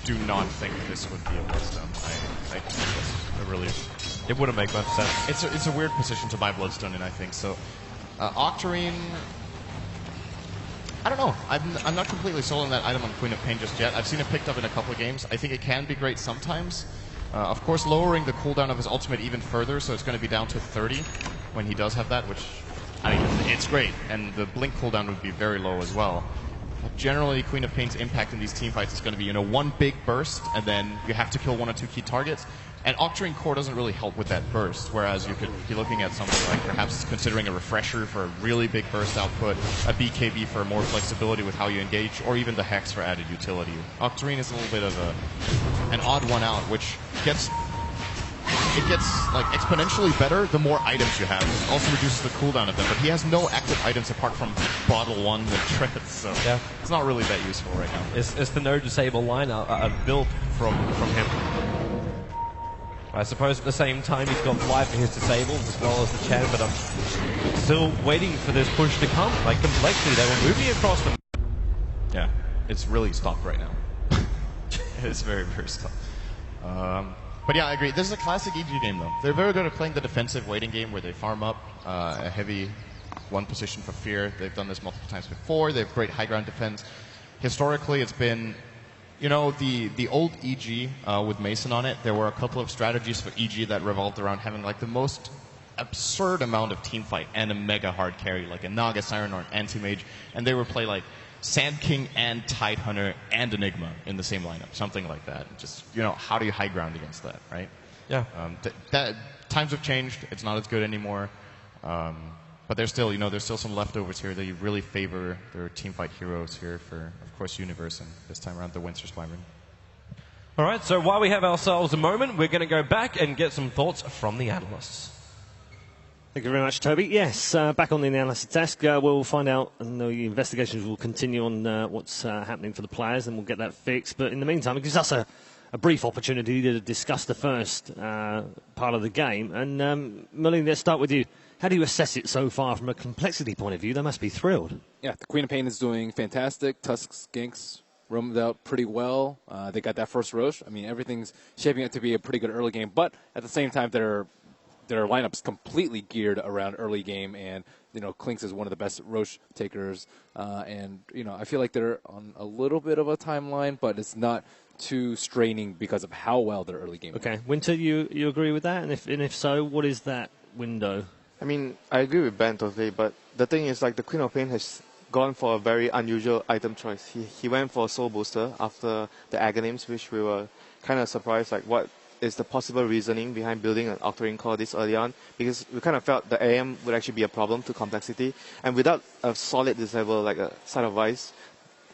do not think this would be a Bloodstone. I really... It wouldn't make much sense. It's a weird position to buy Bloodstone in, I think. So, Octarine... I don't know. I'm not completely sold on that item on Queen of Pain just yet. I've seen it picked up in a couple of games. I think it can be great sometimes. Of course, lowering the cooldown of his ultimate even further, so it's going to be down to 30 when he does have that, which, I mean, it's great. And the blink cooldown would be very low as well. But generally, Queen of Pain's impact in these team fights is going to be, one big burst, and then you have to kill 1 or 2 key targets. And Octarine Core doesn't really help with that burst, whereas you could be looking at something like perhaps considering a Refresher for a really big burst output, a BKB for more flexibility with how you engage, or even the Hex for added utility. Octarine is a little bit of an odd one out, which gets like exponentially better the more items you have. It also reduces the cooldown of them, but he has no active items apart from Bottle 1 and Treads, so yeah. It's not really that useful right now. It's the no disable line built from him. I suppose at the same time he's got Fly for his disables as well as the Chan, but I'm still waiting for this push to come. Like Complexity, they were moving across the... Yeah, it's really stopped right now. It's very, very stopped. But yeah, I agree. This is a classic EG game, though. They're very good at playing the defensive waiting game where they farm up a heavy one position for fear. They've done this multiple times before. They have great high ground defense. Historically, it's been... the old EG with Mason on it, there were a couple of strategies for EG that revolved around having like the most absurd amount of team fight and a mega hard carry, like a Naga Siren or an Anti-Mage, and they would play like Sand King and Tidehunter and Enigma in the same lineup, something like that. Just, how do you high ground against that, right? Yeah. Times have changed. It's not as good anymore. But there's still, there's still some leftovers here that you really favor their teamfight heroes here for, of course, Universe, and this time around the Winter Wyvern. All right, so while we have ourselves a moment, we're going to go back and get some thoughts from the analysts. Thank you very much, Toby. Yes, back on the analysis desk, we'll find out, and the investigations will continue on what's happening for the players, and we'll get that fixed. But in the meantime, it gives us a brief opportunity to discuss the first part of the game. And Merlin, let's start with you. How do you assess it so far from a complexity point of view? They must be thrilled. Yeah, the Queen of Pain is doing fantastic. Tusk's Ginks roamed out pretty well. They got that first Roche. I mean, everything's shaping up to be a pretty good early game. But at the same time, their lineup's completely geared around early game. And, Klinks is one of the best Roche takers. And, I feel like they're on a little bit of a timeline, but it's not too straining because of how well their early game Okay. went. Winter, you agree with that? And if so, what is that window? I mean, I agree with Ben totally, but the thing is, like, the Queen of Pain has gone for a very unusual item choice. He went for a Soul Booster after the Aghanims, which we were kind of surprised, like, what is the possible reasoning behind building an Octarine Core this early on, because we kind of felt the AM would actually be a problem to complexity, and without a solid disable, like a Side of Vice,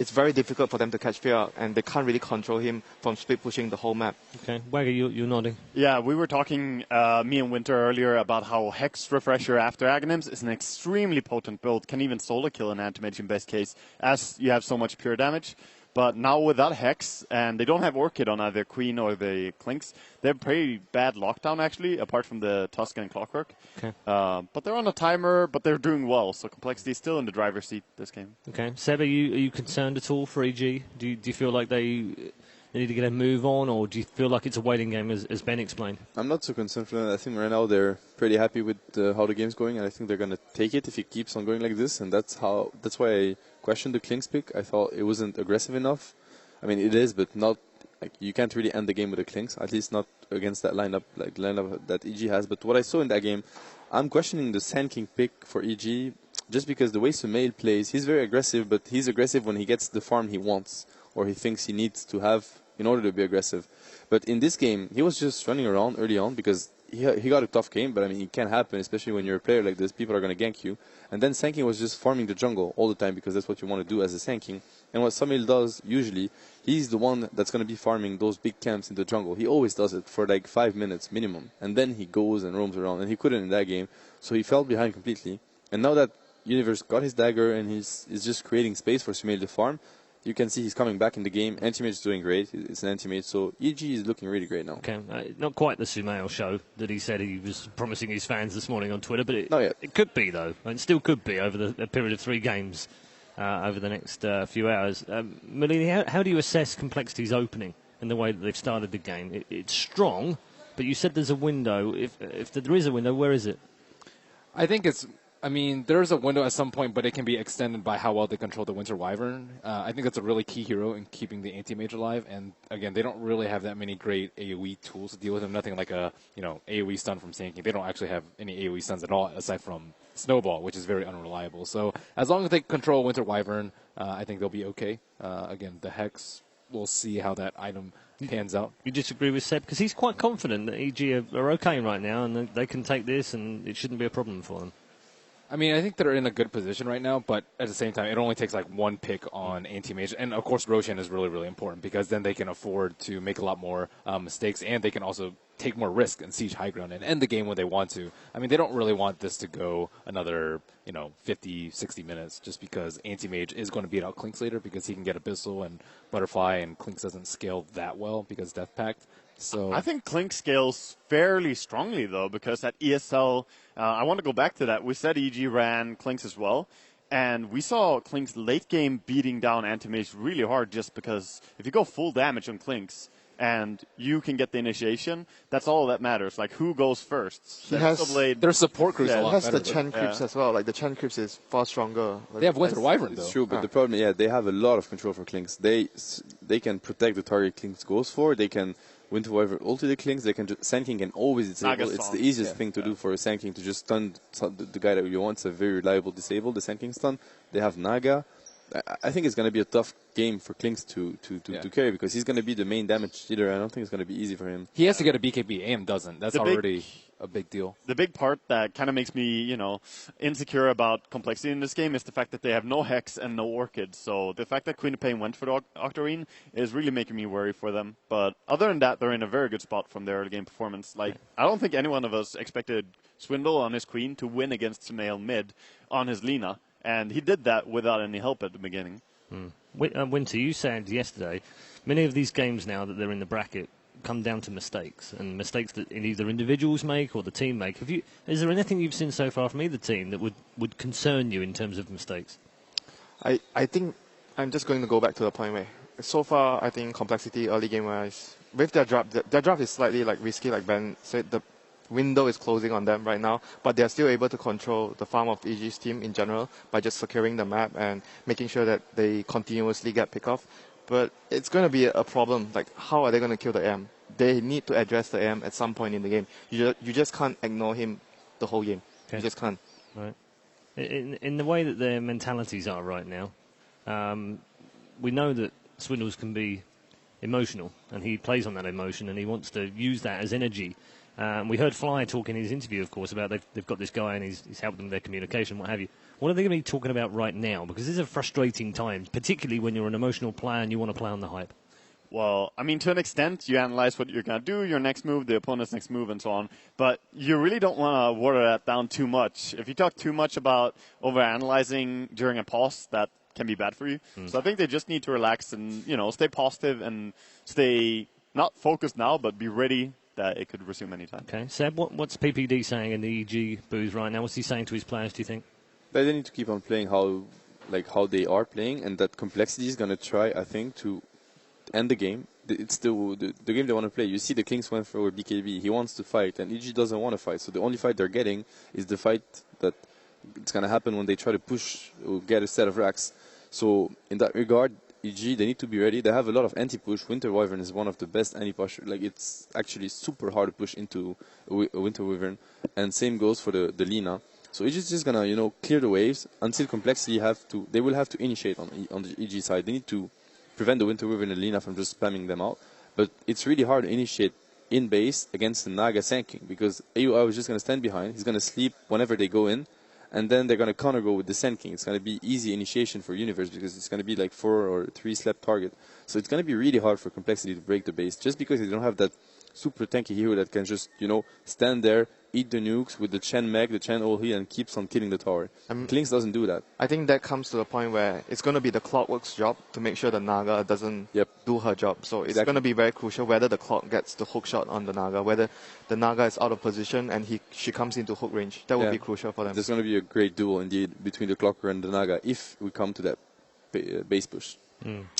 it's very difficult for them to catch Fear, and they can't really control him from split pushing the whole map. Okay, Wagger, you're nodding. Yeah, we were talking, me and Winter earlier, about how Hex Refresher after Aghanims is an extremely potent build, can even solo kill an Anti-Mage in best case, as you have so much pure damage. But now without Hex, and they don't have Orchid on either Queen or the Klinks, they have pretty bad lockdown, actually, apart from the Tusk and Clockwork. Okay. But they're on a timer, but they're doing well, so Complexity is still in the driver's seat this game. Okay. Seb, are you concerned at all for EG? Do you feel like they need to get a move on, or do you feel like it's a waiting game, as Ben explained? I'm not so concerned for them. I think right now they're pretty happy with how the game's going, and I think they're going to take it if it keeps on going like this, and that's why I questioned the Klinks pick. I thought it wasn't aggressive enough. I mean, it is, but not like you can't really end the game with the Klinks, at least not against that lineup that EG has. But what I saw in that game, I'm questioning the Sand King pick for EG, just because the way Sumail plays, he's very aggressive, but he's aggressive when he gets the farm he wants, or he thinks he needs to have in order to be aggressive. But in this game, he was just running around early on because he got a tough game, but I mean, it can happen, especially when you're a player like this. People are going to gank you. And then Sand King was just farming the jungle all the time because that's what you want to do as a Sand King. And what Sumail does, usually, he's the one that's going to be farming those big camps in the jungle. He always does it for like 5 minutes minimum. And then he goes and roams around. And he couldn't in that game, so he fell behind completely. And now that Universe got his dagger and he's just creating space for Sumail to farm, you can see he's coming back in the game. Anti-Mage is doing great. It's an Anti-Mage, so EG is looking really great now. Okay, not quite the Sumail show that he said he was promising his fans this morning on Twitter, but it could be, though. It still could be over a period of 3 games over the next few hours. Melini, how do you assess Complexity's opening? in the way that they've started the game. It's strong, but you said there's a window. If there is a window, where is it? I think there's a window at some point, but it can be extended by how well they control the Winter Wyvern. I think that's a really key hero in keeping the anti-mage alive. And again, they don't really have that many great AoE tools to deal with them. Nothing like a AoE stun from Sand King. They don't actually have any AoE stuns at all, aside from Snowball, which is very unreliable. So as long as they control Winter Wyvern, I think they'll be okay. Again, the Hex, we'll see how that item pans out. You disagree with Seb? Because he's quite confident that EG are okay right now and they can take this and it shouldn't be a problem for them. I mean, I think they're in a good position right now, but at the same time, it only takes like one pick on anti-mage. And, of course, Roshan is really, really important because then they can afford to make a lot more mistakes, and they can also take more risk and siege high ground and end the game when they want to. I mean, they don't really want this to go another, 50, 60 minutes just because anti-mage is going to beat out Klinks later because he can get Abyssal and Butterfly, and Klinks doesn't scale that well because Death Pact. So I think Klink scales fairly strongly, though, because at ESL, I want to go back to that. We said EG ran Klinks as well, and we saw Klinks late game beating down Anti-Mage really hard just because if you go full damage on Klinks and you can get the initiation, that's all that matters. Like, who goes first? Their support crews a lot has better. The Chen creeps as well. Like, the Chen creeps is far stronger. They have Winter Wyvern, though. It's true, but the problem, they have a lot of control for Klinks. They can protect the target Klinks goes for. They can Winter Wyvern ulti the Klinks. They can Sand King can always disable. It's the easiest thing to do for a Sand King to just stun the guy that you want. It's a very reliable disable, the Sand King stun. They have Naga. I think it's going to be a tough game for Klinks to carry because he's going to be the main damage dealer. I don't think it's going to be easy for him. He has to get a BKB. AM doesn't. That's already a big deal. The big part that kind of makes me, insecure about complexity in this game is the fact that they have no Hex and no Orchid. So the fact that Queen of Pain went for the Octarine is really making me worry for them. But other than that, they're in a very good spot from their early game performance. Like, I don't think any one of us expected Swindle on his Queen to win against Sumail mid on his Lina. And he did that without any help at the beginning. Winter, you said yesterday, many of these games now that they're in the bracket come down to mistakes, and mistakes that either individuals make or the team make. Is there anything you've seen so far from either team that would concern you in terms of mistakes? I think I'm just going to go back to the point where, so far, I think complexity early game-wise, with their draft is slightly risky, like Ben said. The window is closing on them right now, but they're still able to control the farm of EG's team in general by just securing the map and making sure that they continuously get pick off. But it's going to be a problem. Like, how are they going to kill the AM? They need to address the AM at some point in the game. You just can't ignore him the whole game. Okay. You just can't. Right. In the way that their mentalities are right now, we know that Swindles can be emotional, and he plays on that emotion, and he wants to use that as energy. We heard Fly talk in his interview, of course, about they've got this guy and he's helped them with their communication, what have you. What are they going to be talking about right now? Because these are frustrating times, particularly when you're an emotional player and you want to play on the hype. Well, I mean, to an extent, you analyze what you're going to do, your next move, the opponent's next move, and so on. But you really don't want to water that down too much. If you talk too much about overanalyzing during a pause, that can be bad for you. So I think they just need to relax and, stay positive and stay not focused now, but be ready that it could resume anytime. Okay, Seb, what's PPD saying in the EG booth right now? What's he saying to his players, do you think? They need to keep on playing how they are playing, and that complexity is going to try, I think, to end the game. It's the game they want to play. You see the Kings went for BKB. He wants to fight, and EG doesn't want to fight. So the only fight they're getting is the fight that it's going to happen when they try to push or get a set of racks. So in that regard, EG, they need to be ready. They have a lot of anti-push. Winter Wyvern is one of the best anti-push. Like, it's actually super hard to push into a Winter Wyvern. And same goes for the Lina. So EG is just going to, clear the waves until complexity they will have to initiate on the EG side. They need to prevent the Winter Wyvern and Lina from just spamming them out. But it's really hard to initiate in base against the Naga Sand King because AUI is just going to stand behind. He's going to sleep whenever they go in. And then they're going to counter go with the Sand King. It's going to be easy initiation for Universe because it's going to be like 4 or 3 slept target. So it's going to be really hard for complexity to break the base just because they don't have that super tanky hero that can just, stand there, eat the nukes with the Chen Meg, the Chen ult, and keeps on killing the tower. Klinks doesn't do that. I think that comes to the point where it's going to be the Clockwork's job to make sure the Naga doesn't do her job. So it's going to be very crucial whether the Clock gets the hook shot on the Naga, whether the Naga is out of position and she comes into hook range. That would be crucial for them. There's going to be a great duel indeed between the Clocker and the Naga if we come to that. base push.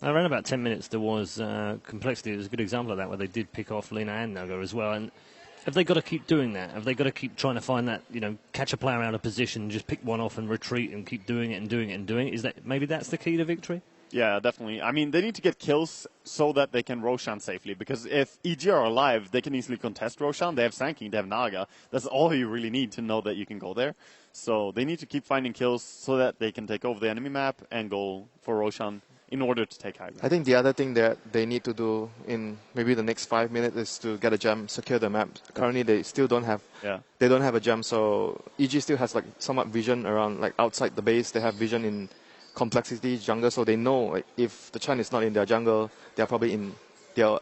Around about 10 minutes, there was complexity. It was a good example of that, where they did pick off Lina and Naga as well. And have they got to keep doing that? Have they got to keep trying to find that, catch a player out of position, just pick one off and retreat and keep doing it and doing it and doing it? Is that maybe that's the key to victory? Yeah, definitely. I mean, they need to get kills so that they can Roshan safely, because if EG are alive, they can easily contest Roshan. They have Sanking, they have Naga. That's all you really need to know that you can go there. So they need to keep finding kills so that they can take over the enemy map and go for Roshan in order to take high ground. I think the other thing that they need to do in maybe the next 5 minutes is to get a gem, secure the map. Currently, they still don't have. Yeah. They don't have a gem, so EG still has like somewhat vision around, like outside the base. They have vision in complexity jungle, so they know like, if the Chan is not in their jungle, they're probably in their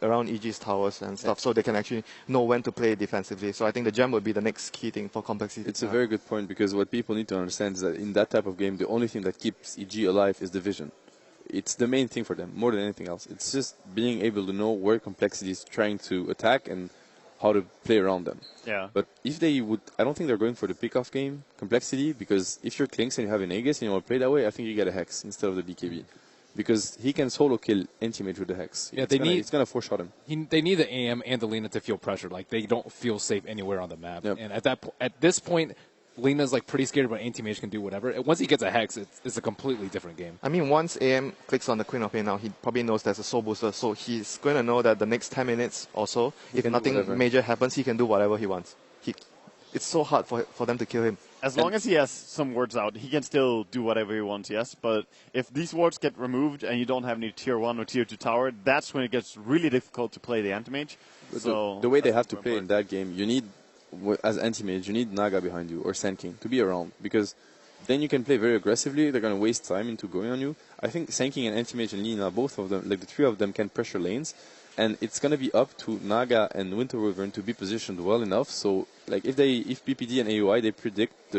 around EG's towers and stuff, so they can actually know when to play defensively. So I think the gem would be the next key thing for complexity. It's a very good point, because what people need to understand is that in that type of game, the only thing that keeps EG alive is the vision. It's the main thing for them, more than anything else. It's just being able to know where complexity is trying to attack and how to play around them. Yeah. But if they would, I don't think they're going for the pick-off game complexity, because if you're Klinks and you have an Aegis and you want to play that way, I think you get a Hex instead of the BKB. Because he can solo kill Anti-Mage with the Hex. Yeah, it's going to four-shot him. They need the AM and the Lina to feel pressure. Like, they don't feel safe anywhere on the map. Yep. And at this point, Lina's like pretty scared, but Anti-Mage can do whatever. Once he gets a Hex, it's a completely different game. I mean, once AM clicks on the Queen of Pain now, he probably knows there's a soul booster, so he's going to know that the next 10 minutes or so, if nothing major happens, he can do whatever he wants. It's so hard for them to kill him. As long as he has some wards out, he can still do whatever he wants, yes. But if these wards get removed and you don't have any tier 1 or tier 2 tower, that's when it gets really difficult to play the anti-mage. So the way they have to play in that game, you need, as anti-mage, you need Naga behind you or Sand King to be around, because then you can play very aggressively. They're going to waste time into going on you. I think Sand King and anti-mage and Lina, both of them, like the three of them, can pressure lanes. And it's going to be up to Naga and Winter Wyvern to be positioned well enough. So, like, if BPD and AUI, they predict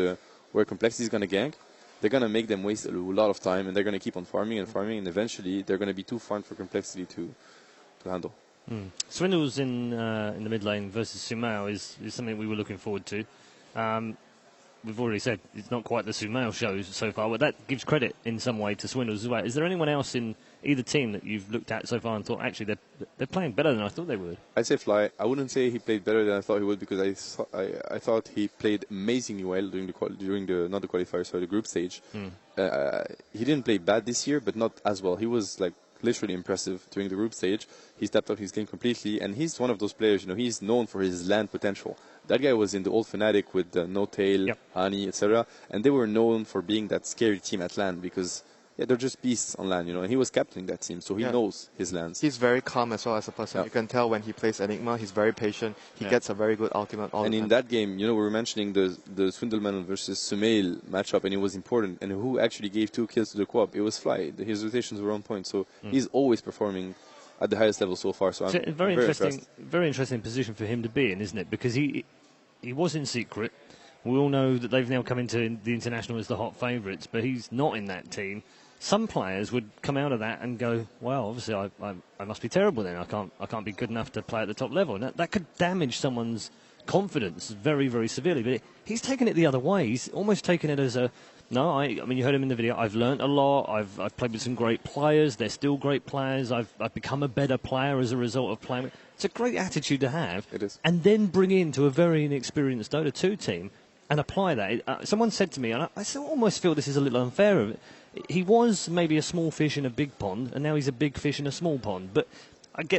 where complexity is going to gank, they're going to make them waste a lot of time, and they're going to keep on farming, and eventually they're going to be too farmed for complexity to handle. Swindles in the mid lane versus Sumail is something we were looking forward to. We've already said it's not quite the Sumail show so far, but that gives credit in some way to Swindles as well. Is there anyone else in either team that you've looked at so far and thought, actually, they're playing better than I thought they would? I'd say Fly. I wouldn't say he played better than I thought he would, because I thought he played amazingly well during the group stage. He didn't play bad this year, but not as well. He was like literally impressive during the group stage. He stepped up his game completely, and he's one of those players, he's known for his land potential. That guy was in the old Fnatic with No Tail, Hani, etc., and they were known for being that scary team at land, because they're just beasts on land, and he was captaining that team, so he knows his lands. He's very calm as well as a person. You can tell when he plays Enigma, he's very patient. He gets a very good ultimate all the time. And in that game, we were mentioning the Swindleman versus Sumail matchup, and it was important. And who actually gave 2 kills to the co-op? It was Fly. His rotations were on point, so he's always performing at the highest level so far. So I'm very interesting position for him to be in, isn't it? Because he was in secret. We all know that they've now come into the international as the hot favourites, but he's not in that team. Some players would come out of that and go, well, obviously I must be terrible then. I can't be good enough to play at the top level. And that could damage someone's confidence very, very severely. But he's taken it the other way. He's almost taken it as I mean, you heard him in the video. I've learnt a lot. I've played with some great players. They're still great players. I've become a better player as a result of playing. It's a great attitude to have. It is. And then bring into a very inexperienced Dota 2 team and apply that. Someone said to me, and I almost feel this is a little unfair of it, he was maybe a small fish in a big pond, and now he's a big fish in a small pond. But